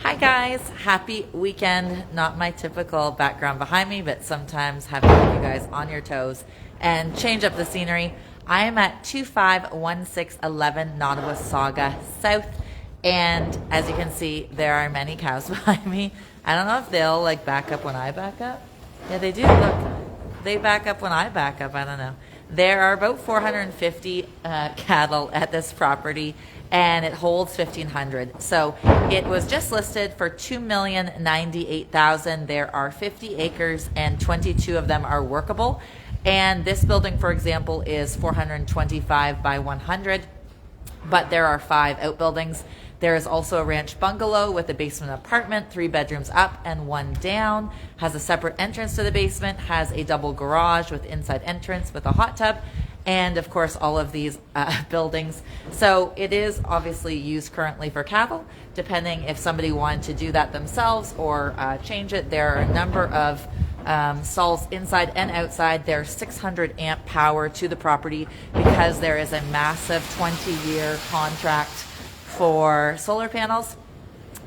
Hi guys, happy weekend. Not my typical background behind me, but sometimes happy to keep you guys on your toes and change up the scenery. I am at 251611 Nottawasaga South, and as you can see, there are many cows behind me. I don't know if they'll like back up when I back up. Yeah, they do. Look, they back up when I back up. I don't know. There are about 450 cattle at this property, and it holds 1,500. So it was just listed for $2,098,000. There are 50 acres, and 22 of them are workable. And this building, for example, is 425 by 100, but there are 5 outbuildings. There is also a ranch bungalow with a basement apartment, 3 bedrooms up and 1 down, has a separate entrance to the basement, has a double garage with inside entrance with a hot tub, and of course all of these buildings. So it is obviously used currently for cattle. Depending if somebody wanted to do that themselves or change it, there are a number of stalls inside and outside. There's 600 amp power to the property because there is a massive 20-year contract for solar panels,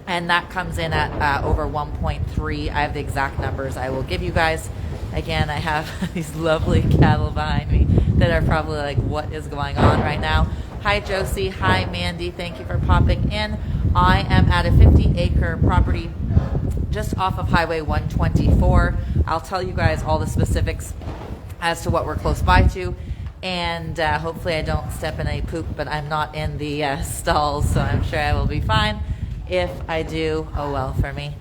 and that comes in at over 1.3. I have the exact numbers I will give you guys. Again, I have these lovely cattle behind me that are probably like, what is going on right now? Hi Josie, hi Mandy, thank you for popping in. I am at a 50-acre property just off of Highway 124. I'll tell you guys all the specifics as to what we're close by to, and hopefully I don't step in any poop, but I'm not in the stalls, so I'm sure I will be fine. If I do, oh well for me.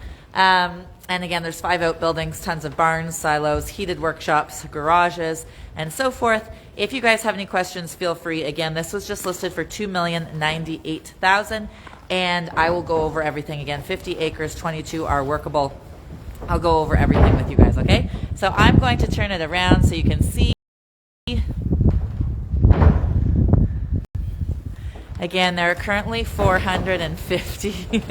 And again, there's 5 outbuildings, tons of barns, silos, heated workshops, garages, and so forth. If you guys have any questions, feel free. Again, this was just listed for $2,098,000, and I will go over everything again. 50 acres, 22 are workable. I'll go over everything with you guys, okay? So I'm going to turn it around so you can see. Again, there are currently 450.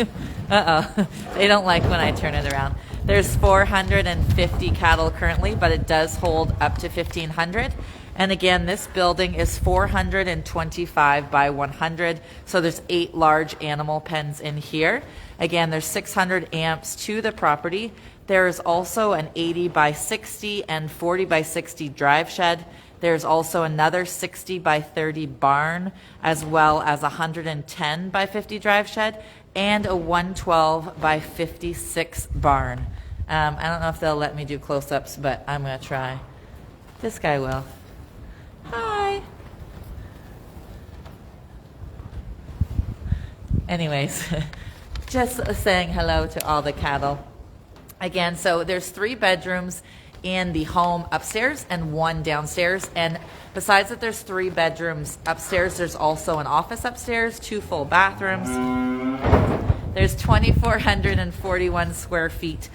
Uh-oh. They don't like when I turn it around. There's 450 cattle currently, but it does hold up to 1,500. And again, this building is 425 by 100. So there's 8 large animal pens in here. Again, there's 600 amps to the property. There is also an 80 by 60 and 40 by 60 drive shed. There's also another 60 by 30 barn, as well as a 110 by 50 drive shed, and a 112 by 56 barn. I don't know if they'll let me do close-ups, but I'm going to try. This guy will. Hi. Anyways, just saying hello to all the cattle. Again, so there's 3 bedrooms in the home upstairs and 1 downstairs, and besides that there's 3 bedrooms upstairs, there's also an office upstairs, 2 full bathrooms. There's 2,441 square feet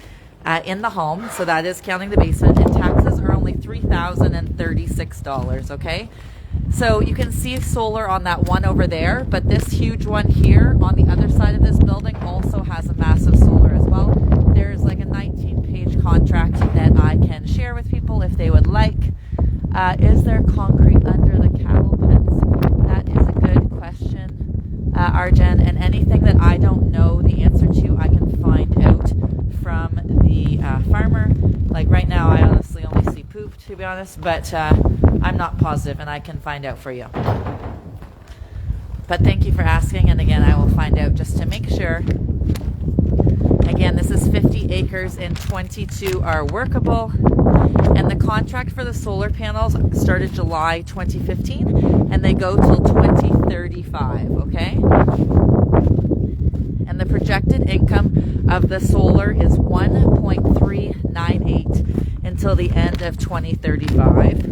in the home, so that is counting the basement, and taxes are only $3,036, okay? So you can see solar on that one over there, but this huge one here on the other side of this building also has a massive solar as well. There's like a 19-page contract that I can share with people if they would like. Is there concrete under the cattle pens? That is a good question, Arjen, and anything that I don't know the answer to, I can find out from the farmer. Like right now, I honestly only see poop, to be honest, but I'm not positive, and I can find out for you. But thank you for asking, and again, I will find out just to make sure. Again, this is 50 acres and 22 are workable. And the contract for the solar panels started July 2015 and they go till 2035, okay? And the projected income of the solar is 1.398 until the end of 2035.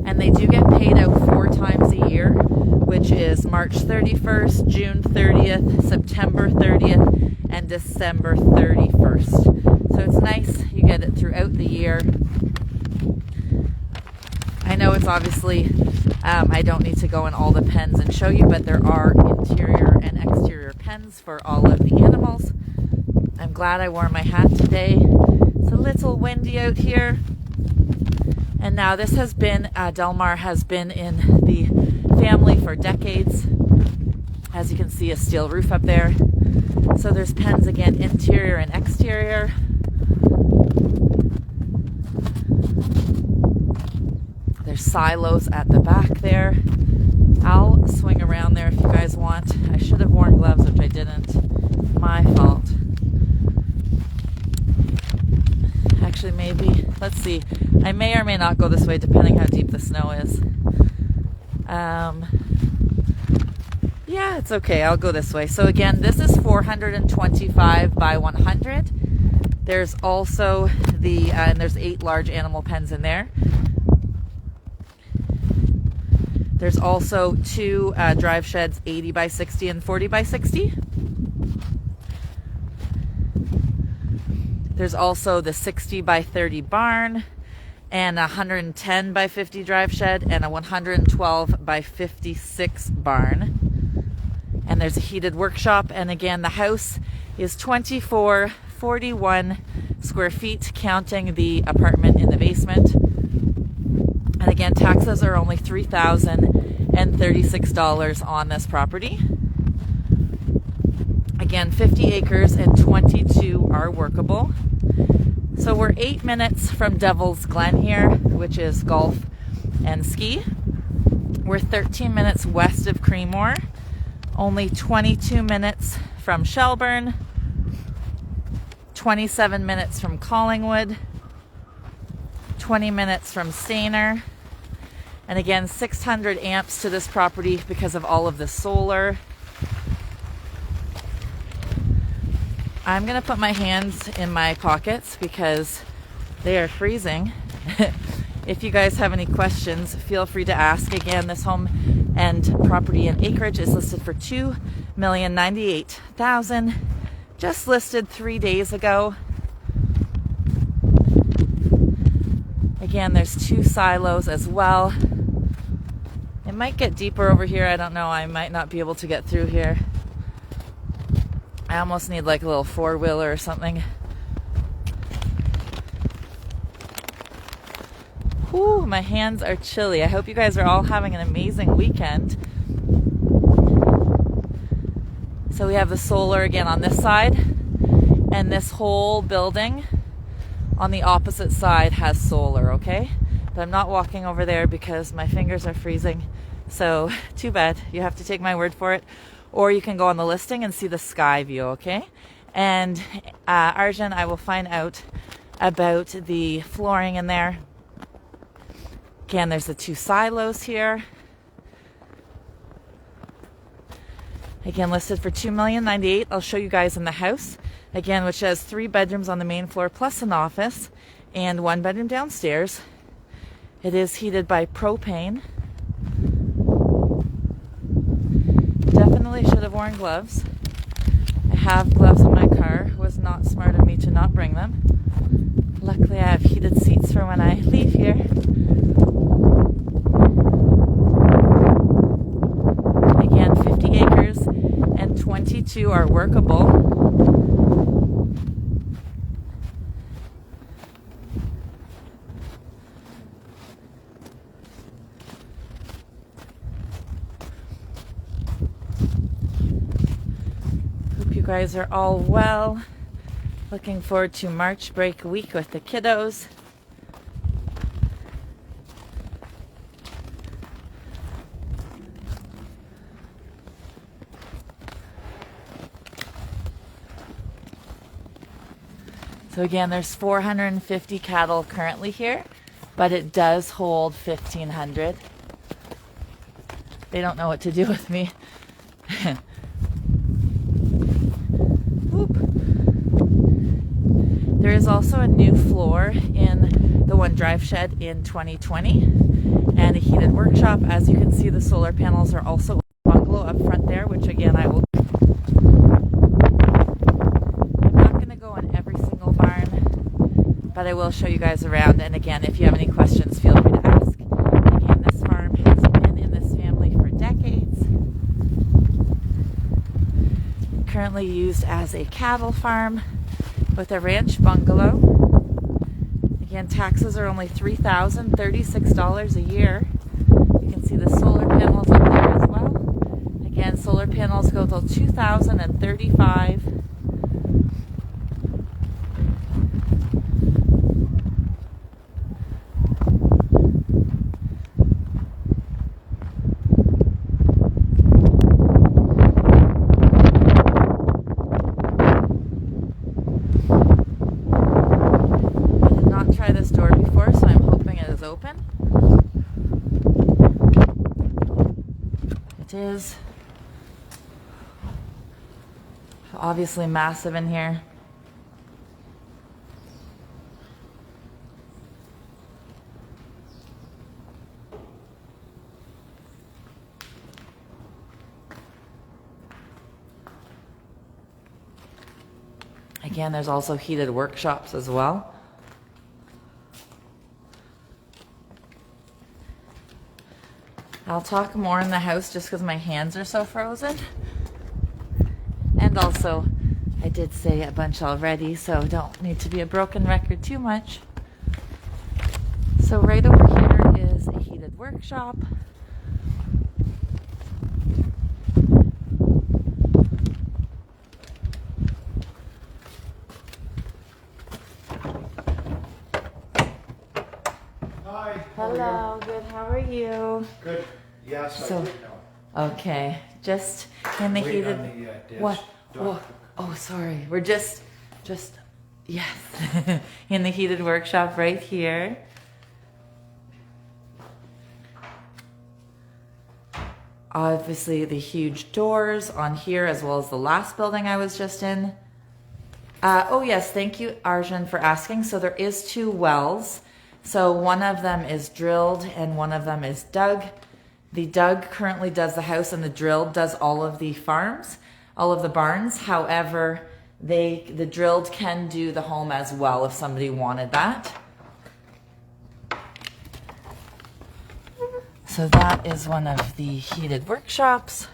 And they do get paid out 4 times a year, which is March 31st, June 30th, September 30th, and December 31st. So it's nice, you get it throughout the year. I know it's obviously, I don't need to go in all the pens and show you, but there are interior and exterior pens for all of the animals. I'm glad I wore my hat today. It's a little windy out here. And now this has been, Delmar has been in the family for decades. As you can see, a steel roof up there. So there's pens again, interior and exterior. There's silos at the back there. I'll swing around there if you guys want. I should have worn gloves, which I didn't. My fault. Actually, maybe. Let's see. I may or may not go this way depending how deep the snow is. Yeah, it's okay. I'll go this way. So again, this is 425 by 100. There's also and there's 8 large animal pens in there. There's also 2 drive sheds, 80 by 60 and 40 by 60. There's also the 60 by 30 barn and a 110 by 50 drive shed and a 112 by 56 barn. And there's a heated workshop. And again, the house is 2441 square feet, counting the apartment in the basement. And again, taxes are only $3,036 on this property. Again, 50 acres and 22 are workable. So we're 8 minutes from Devil's Glen here, which is golf and ski. We're 13 minutes west of Creemore. Only 22 minutes from Shelburne, 27 minutes from Collingwood, 20 minutes from Stayner, and again 600 amps to this property because of all of the solar. I'm going to put my hands in my pockets because they are freezing. If you guys have any questions, feel free to ask. Again, this home and property and acreage is listed for $2,098,000. Just listed 3 days ago. Again, there's 2 silos as well. It might get deeper over here. I don't know. I might not be able to get through here. I almost need like a little 4-wheeler or something. Ooh, my hands are chilly. I hope you guys are all having an amazing weekend. So we have the solar again on this side, and this whole building on the opposite side has solar, okay? But I'm not walking over there because my fingers are freezing. So too bad. You have to take my word for it. Or you can go on the listing and see the sky view, okay? And Arjun, I will find out about the flooring in there. Again, there's the 2 silos here. Again, listed for $2,098,000. I'll show you guys in the house. Again, which has 3 bedrooms on the main floor plus an office and 1 bedroom downstairs. It is heated by propane. Definitely should have worn gloves. I have gloves in my car. It was not smart of me to not bring them. Luckily, I have heated seats for when I leave here. Again, 50 acres and 22 are workable. Hope you guys are all well. Looking forward to March break week with the kiddos. So again, there's 450 cattle currently here, but it does hold 1,500. They don't know what to do with me. There is also a new floor in the 1 drive shed in 2020 and a heated workshop. As you can see, the solar panels are also a bungalow up front there, which again I will. I'm not going to go in every single barn, but I will show you guys around. And again, if you have any questions, feel free to ask. Again, this farm has been in this family for decades. Currently used as a cattle farm with a ranch bungalow. Again, taxes are only $3,036 a year. You can see the solar panels up there as well. Again, solar solar panels go till 2035. Is obviously massive in here. Again, there's also heated workshops as well. I'll talk more in the house just because my hands are so frozen. And also, I did say a bunch already, so don't need to be a broken record too much. So right over here is a heated workshop. Hi. Hello, good, how are you? Good. Yes, So- I did know. Okay, just in the Wait heated... on the desk. What? Oh, sorry. We're just, yes, in the heated workshop right here. Obviously, the huge doors on here, as well as the last building I was just in. Oh yes, thank you, Arjun, for asking. So there is 2 wells. So one of them is drilled and one of them is dug. The dug currently does the house and the drilled does all of the farms, all of the barns. However, the drilled can do the home as well if somebody wanted that. So that is one of the heated workshops.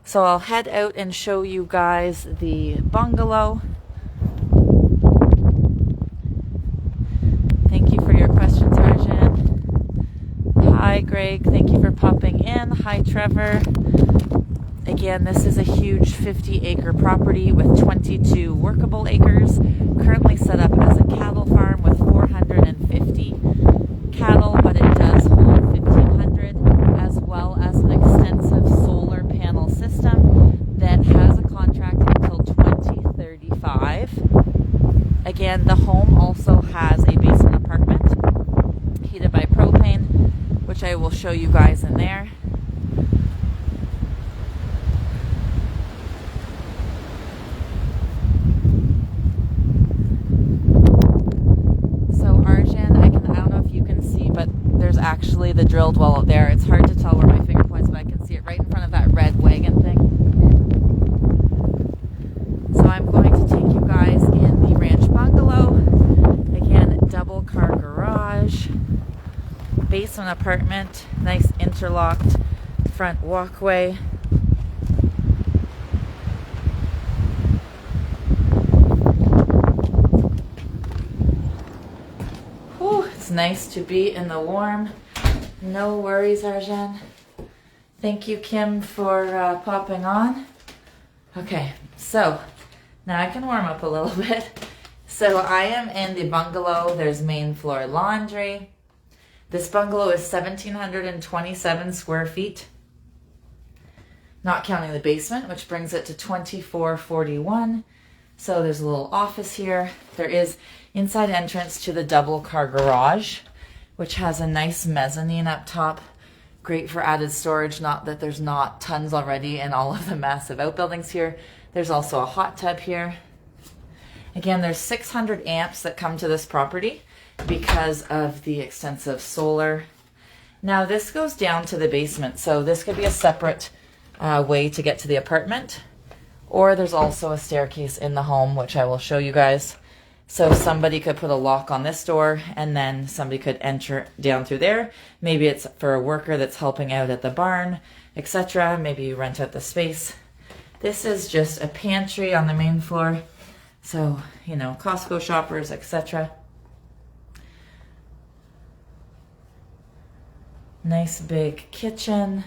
So I'll head out and show you guys the bungalow. Thank you for your questions, Arjun. Hi, Greg. Thank you for popping in. Hi, Trevor. Again, this is a huge 50-acre property with 22 workable acres, currently set up as a cattle farm with 450 cattle, but it does hold 1,500, as well as an extensive solar panel system that has a contract until 2035. Again, the home also has a basement apartment heated by propane, which I will show you guys in there. So Arjun, I don't know if you can see, but there's actually the drilled well out there. It's hard to tell where my finger points, but I can see it right in front of that red wagon thing. So I'm going to take you guys in the ranch bungalow. Again, double car garage, basement apartment, nice interlocked front walkway. Whew, it's nice to be in the warm. No worries, Arjun. Thank you, Kim, for popping on. Okay, so now I can warm up a little bit. So I am in the bungalow. There's main floor laundry. This bungalow is 1,727 square feet, not counting the basement, which brings it to 2,441. So there's a little office here. There is inside entrance to the double car garage, which has a nice mezzanine up top. Great for added storage, not that there's not tons already in all of the massive outbuildings here. There's also a hot tub here. Again, there's 600 amps that come to this property because of the extensive solar. Now this goes down to the basement, so this could be a separate way to get to the apartment, or there's also a staircase in the home, which I will show you guys. So somebody could put a lock on this door and then somebody could enter down through there. Maybe it's for a worker that's helping out at the barn, etc. Maybe you rent out the space. This is just a pantry on the main floor. So, you know, Costco shoppers, etc. Nice big kitchen.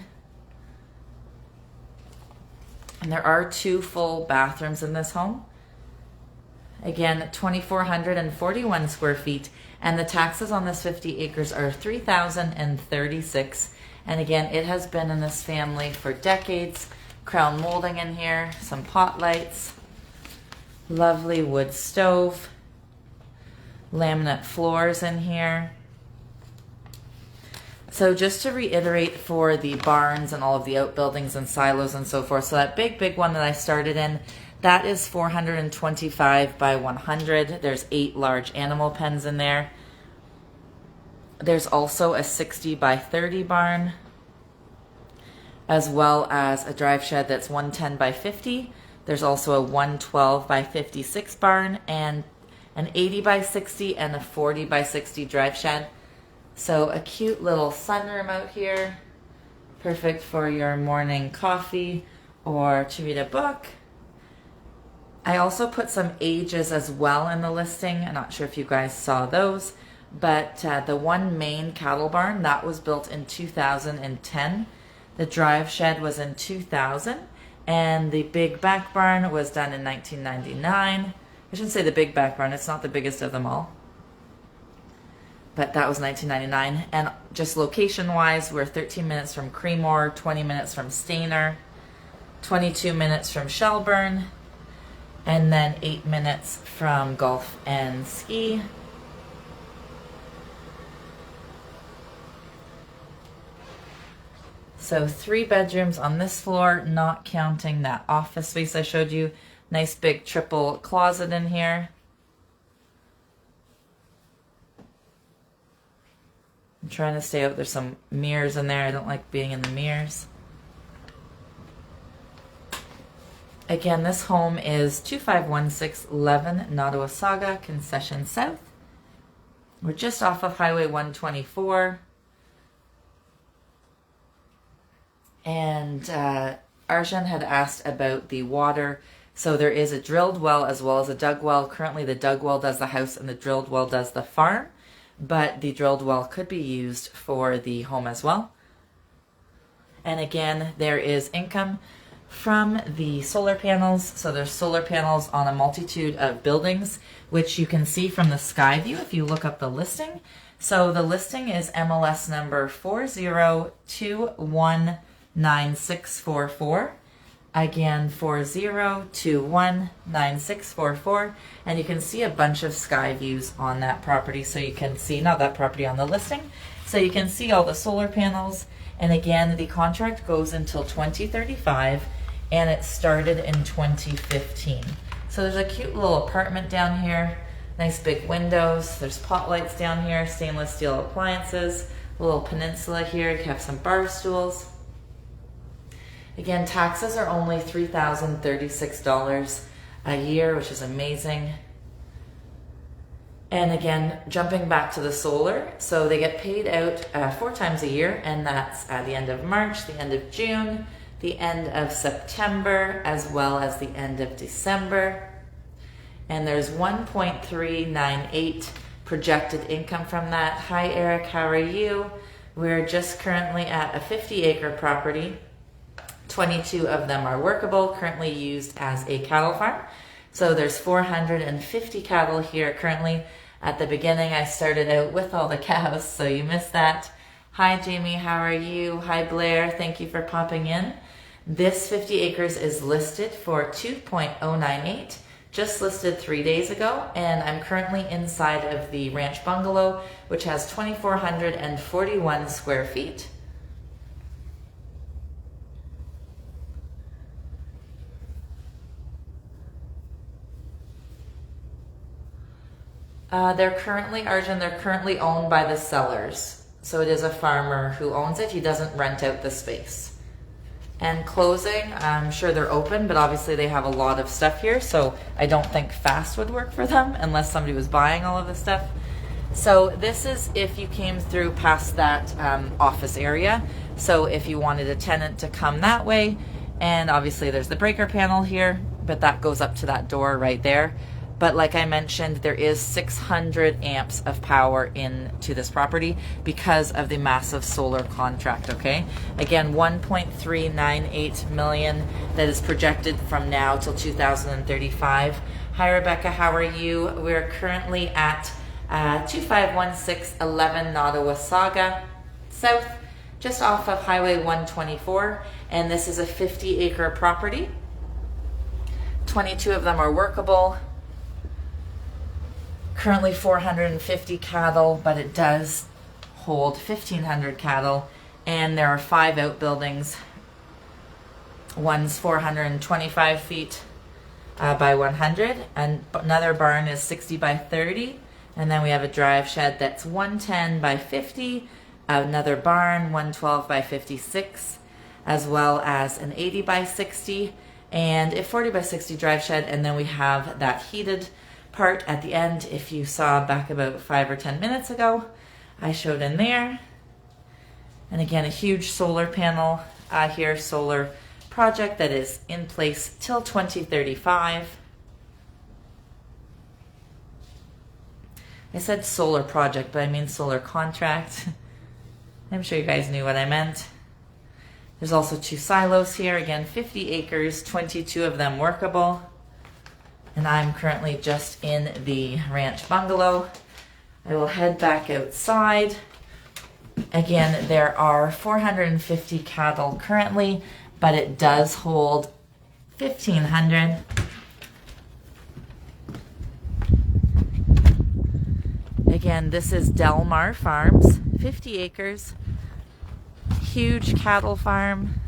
And there are 2 full bathrooms in this home. Again, 2,441 square feet. And the taxes on this 50 acres are $3,036. And again, it has been in this family for decades. Crown molding in here, some pot lights, lovely wood stove, laminate floors in here. So just to reiterate for the barns and all of the outbuildings and silos and so forth, so that big one that I started in, that is 425 by 100. There's 8 large animal pens in there. There's also a 60 by 30 barn, as well as a drive shed that's 110 by 50. There's also a 112 by 56 barn and an 80 by 60 and a 40 by 60 drive shed. So a cute little sunroom out here, perfect for your morning coffee or to read a book. I also put some ages as well in the listing. I'm not sure if you guys saw those, but the one main cattle barn, that was built in 2010. The drive shed was in 2000, and the big back barn was done in 1999. I shouldn't say the big back barn, it's not the biggest of them all. But that was 1999. And just location-wise, we're 13 minutes from Creemore, 20 minutes from Stayner, 22 minutes from Shelburne, and then 8 minutes from Golf and Ski. So 3 bedrooms on this floor, not counting that office space I showed you. Nice big triple closet in here. I'm trying to stay out. There's some mirrors in there. I don't like being in the mirrors. Again, this home is 251611 Nottawasaga Concession South. We're just off of Highway 124. And Arjun had asked about the water. So there is a drilled well as well as a dug well. Currently the dug well does the house and the drilled well does the farm. But the drilled well could be used for the home as well. And again, there is income from the solar panels. So there's solar panels on a multitude of buildings, which you can see from the sky view if you look up the listing. So the listing is MLS number 40219644. Again, 40219644, and you can see a bunch of sky views on that property. So you can see, not that property, on the listing. So you can see all the solar panels. And again, the contract goes until 2035, and it started in 2015. So there's a cute little apartment down here. Nice big windows. There's pot lights down here, stainless steel appliances, a little peninsula here. You have some bar stools. Again, taxes are only $3,036 a year, which is amazing. And again, jumping back to the solar, so they get paid out 4 times a year, and that's at the end of March, the end of June, the end of September, as well as the end of December. And there's 1.398 projected income from that. Hi Eric, how are you? We're just currently at a 50-acre property. 22 of them are workable, currently used as a cattle farm. So there's 450 cattle here currently. At the beginning, I started out with all the cows, so you missed that. Hi Jamie, how are you? Hi Blair, thank you for popping in. This 50 acres is listed for 2.098, just listed 3 days ago, and I'm currently inside of the ranch bungalow, which has 2,441 square feet. They're currently owned by the sellers. So it is a farmer who owns it. He doesn't rent out the space. And closing, I'm sure they're open, but obviously they have a lot of stuff here. So I don't think fast would work for them unless somebody was buying all of the stuff. So this is if you came through past that office area. So if you wanted a tenant to come that way, and obviously there's the breaker panel here, but that goes up to that door right there. But like I mentioned, there is 600 amps of power into this property because of the massive solar contract, okay? Again, 1.398 million that is projected from now till 2035. Hi, Rebecca, how are you? We're currently at 251611 Nottawasaga South, just off of Highway 124, and this is a 50-acre property. 22 of them are workable. Currently 450 cattle, but it does hold 1,500 cattle, and there are 5 outbuildings. One's 425 feet by 100, and another barn is 60 by 30, and then we have a drive shed that's 110 by 50, another barn 112 by 56, as well as an 80 by 60, and a 40 by 60 drive shed, and then we have that heated part at the end. If you saw back about 5 or 10 minutes ago, I showed in there. And again, a huge solar panel here, solar project that is in place till 2035. I said solar project, but I mean solar contract. I'm sure you guys knew what I meant. There's also 2 silos here. Again, 50 acres, 22 of them workable. And I'm currently just in the ranch bungalow. I will head back outside. Again, there are 450 cattle currently, but it does hold 1,500. Again, this is Delmar Farms, 50 acres, huge cattle farm.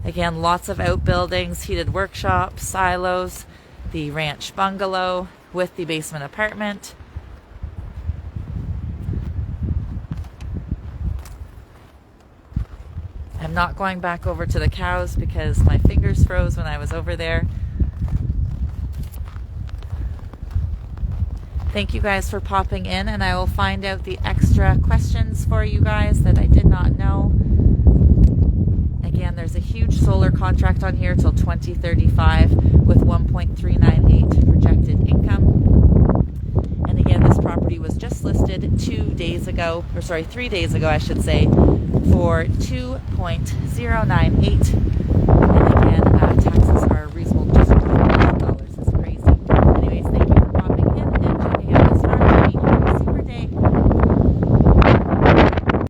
Again, lots of outbuildings, heated workshops, silos, the ranch bungalow with the basement apartment. I'm not going back over to the cows because my fingers froze when I was over there. Thank you guys for popping in, and I will find out the extra questions for you guys that I did not know. Again, there's a huge solar contract on here till 2035 with 1.398 projected income. And again, this property was just listed 3 days ago, I should say, for 2.098